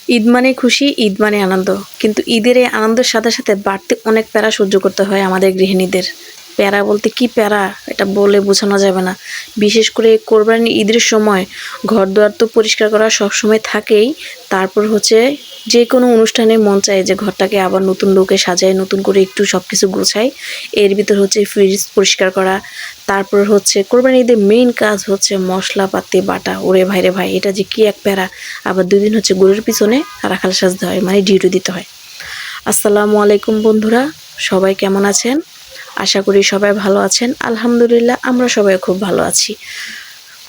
ঈদ মানে খুশি, ঈদ মানে আনন্দ। কিন্তু ঈদের এই আনন্দের সাথে সাথে বাড়তি অনেক প্যারা সহ্য করতে হয় আমাদের গৃহিণীদের। প্যারা বলতে কি প্যারা, এটা বলে বোঝানো যাবে না। বিশেষ করে কোরবানি ঈদের সময় ঘর-দুয়ার তো পরিষ্কার করা সবসময় থাকেই। তারপর হচ্ছে যে কোনো অনুষ্ঠানে মন চায় যে ঘরটাকে আবার নতুন লুকে সাজাই, নতুন করে একটু সবকিছু গোছাই। এর ভিতর হচ্ছে ফ্রিজ পরিষ্কার করা। তারপর হচ্ছে কোরবানি ঈদের মেইন কাজ হচ্ছে মশলাপাতি বাটা। ওরে ভাই রে ভাই, এটা যে কি এক প্যারা। আবার ২ দিন হচ্ছে গরুর পিছনে রাখাল সাজতে হয়, মানে ডিউটি দিতে হয়। আসসালামু আলাইকুম বন্ধুরা, সবাই কেমন আছেন? আশা করি সবাই ভালো আছেন। আলহামদুলিল্লাহ আমরা সবাই খুব ভালো আছি।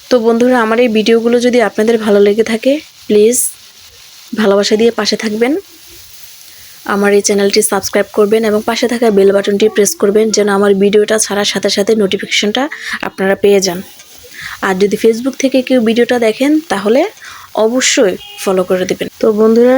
তো বন্ধুরা, আমার এই ভিডিওগুলো যদি আপনাদের ভালো লেগে থাকে প্লিজ ভালোবাসা দিয়ে পাশে থাকবেন। আমার এই চ্যানেলটি সাবস্ক্রাইব করবেন এবং পাশে থাকা বেল বাটনটি প্রেস করবেন যেন আমার ভিডিওটা ছাড়ার সাথে সাথে নোটিফিকেশনটা আপনারা পেয়ে যান। আর যদি ফেসবুক থেকে কেউ ভিডিওটা দেখেন তাহলে অবশ্যই ফলো করে দেবেন। তো বন্ধুরা,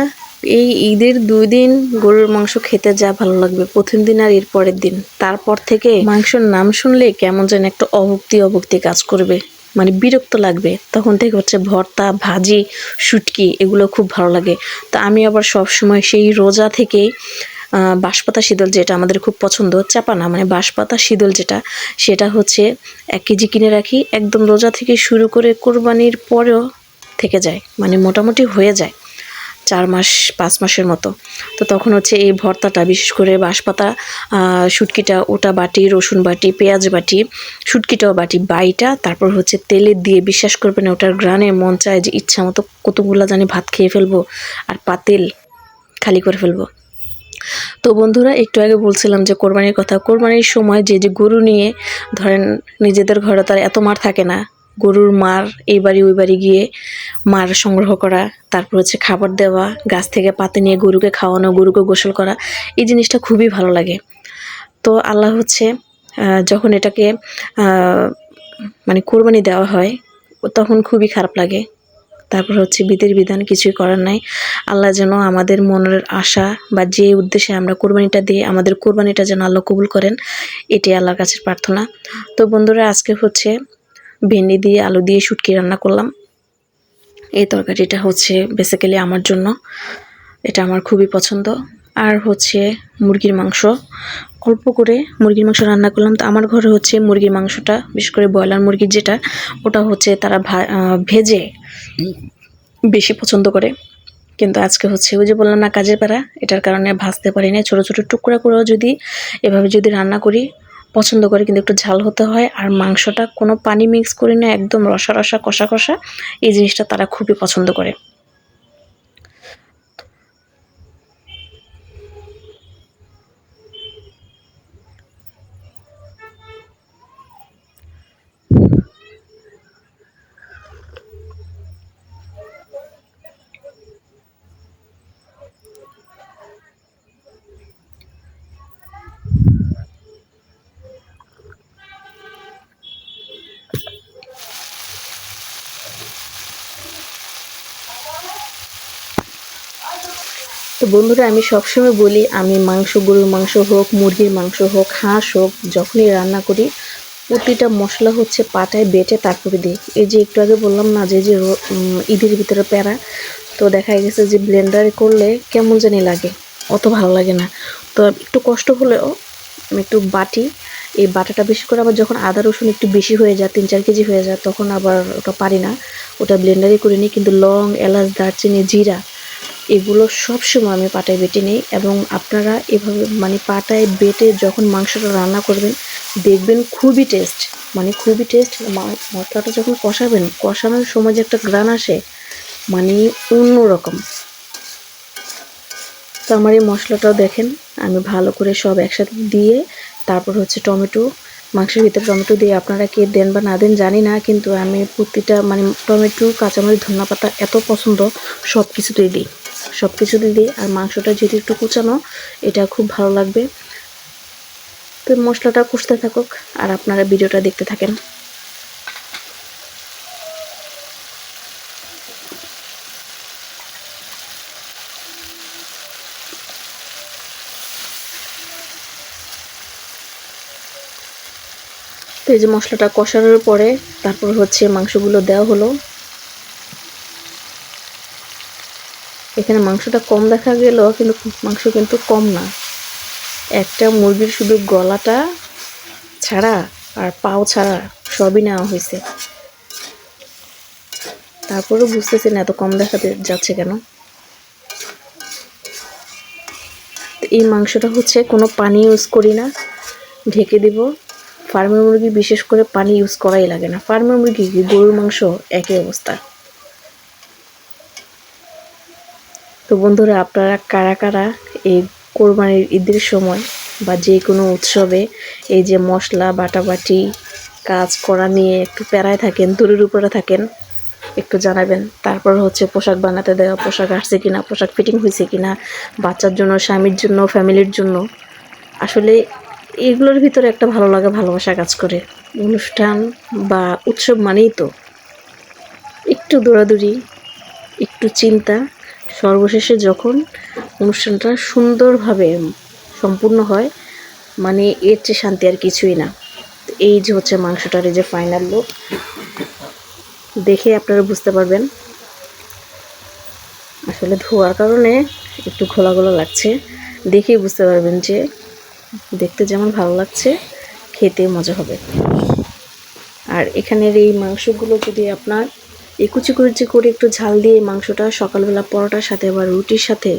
এই ঈদের ২ দিন গরুর মাংস খেতে যা ভালো লাগবে, প্রথম দিন আর এর পরের দিন। তারপর থেকে মাংসর নাম শুনলে কেমন যেন একটা অভক্তি কাজ করবে, মানে বিরক্ত লাগবে। তখন থেকে হচ্ছে ভর্তা, ভাজি, শুটকি এগুলো খুব ভালো লাগে। তো আমি আবার সবসময় সেই রোজা থেকেই বাঁশপাতা শীতল, যেটা আমাদের খুব পছন্দ, চাপা না মানে বাঁশপাতা শীতল যেটা, সেটা হচ্ছে ১ কেজি কিনে রাখি। একদম রোজা থেকে শুরু করে কোরবানির পরেও থেকে যায়, মানে মোটামুটি হয়ে যায় ৪ মাস ৫ মাসের মতো। তো তখন হচ্ছে এই ভর্তাটা, বিশেষ করে বাঁশপাতা শুটকিটা, ওটা বাটি, রসুন বাটি, পেঁয়াজ বাটি, শুটকিটাও বাটি, বাইটা তারপর হচ্ছে তেলে দিয়ে, বিশ্বাস করবেন ওটার ঘ্রাণে মন চায় যে ইচ্ছা মতো কতগুলা জানি ভাত খেয়ে ফেলবো আর পাতিল খালি করে ফেলবো। তো বন্ধুরা, একটু আগে বলছিলাম যে কোরবানির কথা। কোরবানির সময় যে গরু নিয়ে, ধরেন নিজেদের ঘরে তার এত মার থাকে না, গরুর মার এই বাড়ি ওই বাড়ি গিয়ে মার সংগ্রহ করা, তারপর হচ্ছে খাবার দেওয়া, গাছ থেকে পাতে নিয়ে গরুকে খাওয়ানো, গরুকে গোসল করা, এই জিনিসটা খুবই ভালো লাগে। তো আল্লাহ হচ্ছে যখন এটাকে মানে কোরবানি দেওয়া হয় তখন খুবই খারাপ লাগে। তারপর হচ্ছে বিধির বিধান, কিছুই করার নাই। আল্লাহ যেন আমাদের মনের আশা বা যে উদ্দেশ্যে আমরা কোরবানিটা দিই, আমাদের কোরবানিটা যেন আল্লাহ কবুল করেন, এটাই আল্লাহর কাছে প্রার্থনা। তো বন্ধুরা, আজকে হচ্ছে ভেন্ডি দিয়ে আলু দিয়ে শুটকি রান্না করলাম। এই তরকারিটা হচ্ছে বেসিক্যালি আমার জন্য, এটা আমার খুবই পছন্দ। আর হচ্ছে মুরগির মাংস, অল্প করে মুরগির মাংস রান্না করলাম। তো আমার ঘরে হচ্ছে মুরগির মাংসটা, বিশেষ করে ব্রয়লার মুরগির যেটা, ওটা হচ্ছে তারা ভেজে বেশি পছন্দ করে। কিন্তু আজকে হচ্ছে ওই যে বললাম না, কাজের প্যারা, এটার কারণে ভাজতে পারি না। ছোটো ছোটো টুকরা করেও যদি এভাবে যদি রান্না করি পছন্দ করে, কিন্তু একটু ঝাল হতে হয়। আর মাংসটা কোনো পানি মিক্স করি না, একদম রসা রসা কষা কষা, এই জিনিসটা তারা খুবই পছন্দ করে। তো বন্ধুরা, আমি সবসময় বলি, আমি মাংস, গরুর মাংস হোক, মুরগির মাংস হোক, হাঁস হোক, যখনই রান্না করি প্রতিটা মশলা হচ্ছে পাটায় বেটে তারপরে দিই। এই যে একটু আগে বললাম না যে ঈদের ভিতরে প্যারা, তো দেখা গেছে যে ব্লেন্ডারে করলে কেমন জানি লাগে, অত ভালো লাগে না। তো একটু কষ্ট হলেও আমি একটু বাটি, এই বাটাটা বেশি করে আবার যখন আদা রসুন একটু বেশি হয়ে যায়, ৩-৪ কেজি হয়ে যায়, তখন আবার ওটা পারি না, ওটা ব্লেন্ডারে করে নিই। কিন্তু লং, এলাচ, দারচিনি, জিরা এগুলো সবসময় আমি পাটায় বেটে নিই। এবং আপনারা এভাবে মানে পাটায় বেটে যখন মাংসটা রান্না করবেন দেখবেন খুবই টেস্ট, মানে খুবই টেস্ট। মশলাটা যখন কষাবেন, কষানোর সময় যে একটা ঘ্রাণ আসে, মানে অন্যরকম। তো আমার এই মশলাটাও দেখেন, আমি ভালো করে সব একসাথে দিয়ে তারপর হচ্ছে টমেটো, মাংসের ভিতরে টমেটো দিয়ে, আপনারা কে দেন বা না দেন জানি না, কিন্তু আমি প্রতিটা মানে টমেটো, কাঁচামরিচ, ধনিয়াপাতা এত পছন্দ, সব কিছুতেই দিই, সব কিছুতেই দিই। আর মাংসটা যদি একটু কুচানো, এটা খুব ভালো লাগবে। তো মশলাটা কষতে থাকুক আর আপনারা ভিডিওটা দেখতে থাকেন। তো এই যে মশলাটা কষানোর পরে তারপর হচ্ছে মাংসগুলো দেওয়া হলো। এখানে মাংসটা কম দেখা গেল, কিন্তু মাংস কিন্তু কম না। একটা মুরগির শুধু গলাটা ছাড়া আর পাও ছাড়া সবই নেওয়া হয়েছে। তারপরেও বুঝতেছি না এত কম দেখাতে যাচ্ছে কেন। এই মাংসটা হচ্ছে কোনো পানি ইউজ করি না, ঢেকে দিব। ফার্মের মুরগি বিশেষ করে পানি ইউজ করাই লাগে না। ফার্মের মুরগি গরুর মাংস একই অবস্থা। তো বন্ধুরা, আপনারা কারা কারা এই কোরবানির ঈদের সময় বা যে কোনো উৎসবে এই যে মশলা বাটাবাটি কাজ করা নিয়ে একটু প্যারায় থাকেন, দূরের উপরে থাকেন, একটু জানাবেন। তারপর হচ্ছে পোশাক বানাতে দেওয়া, পোশাক আসছে কিনা, পোশাক ফিটিং হয়েছে কিনা, বাচ্চার জন্য, স্বামীর জন্য, ফ্যামিলির জন্য। আসলে এগুলোর ভিতরে একটা ভালো লাগা, ভালোবাসা কাজ করে। অনুষ্ঠান বা উৎসব মানেই তো একটু দৌড়াদৌড়ি, একটু চিন্তা, সর্বশেষে যখন অনুষ্ঠানটা সুন্দরভাবে সম্পূর্ণ হয়, মানে এর চেয়ে শান্তি আর কিছুই না। এই যে হচ্ছে মাংসটার এই যে ফাইনাল লুক, দেখে আপনারা বুঝতে পারবেন। আসলে ধোয়ার কারণে একটু ঘোলা ঘোলা লাগছে, দেখেই বুঝতে পারবেন যে দেখতে যেমন ভালো লাগছে, খেতে মজা হবে। আর এখানের এই মাংসগুলো যদি আপনার কুচি কুচি করে একটু ঝাল দিয়ে মাংসটা সকালবেলা পরোটার সাথে বা রুটির সাথে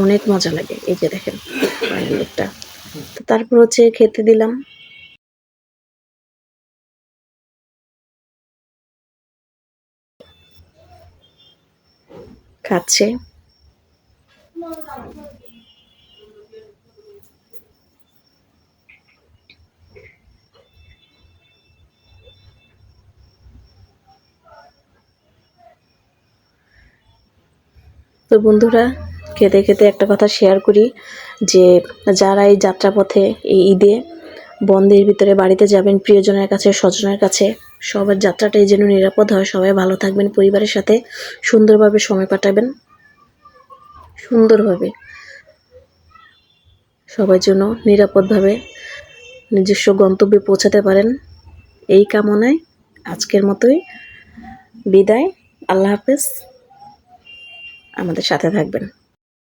অনেক মজা লাগে। এই যে দেখেন ফাইনাল লুকটা। তো তারপর হচ্ছে খেতে দিলাম। খাচ্ছে। তো বন্ধুরা, খেতে খেতে একটা কথা শেয়ার করি যে যারা এই যাত্রাপথে এই ঈদে বন্ধের ভিতরে বাড়িতে যাবেন, প্রিয়জনের কাছে, স্বজনের কাছে, সবার যাত্রাটাই যেন নিরাপদ হয়। সবাই ভালো থাকবেন, পরিবারের সাথে সুন্দরভাবে সময় কাটাবেন, সুন্দরভাবে সবাই যেন নিরাপদভাবে নিজস্ব গন্তব্যে পৌঁছাতে পারেন, এই কামনায় আজকের মতোই বিদায়। আল্লাহ হাফেজ। আমাদের সাথে থাকবেন।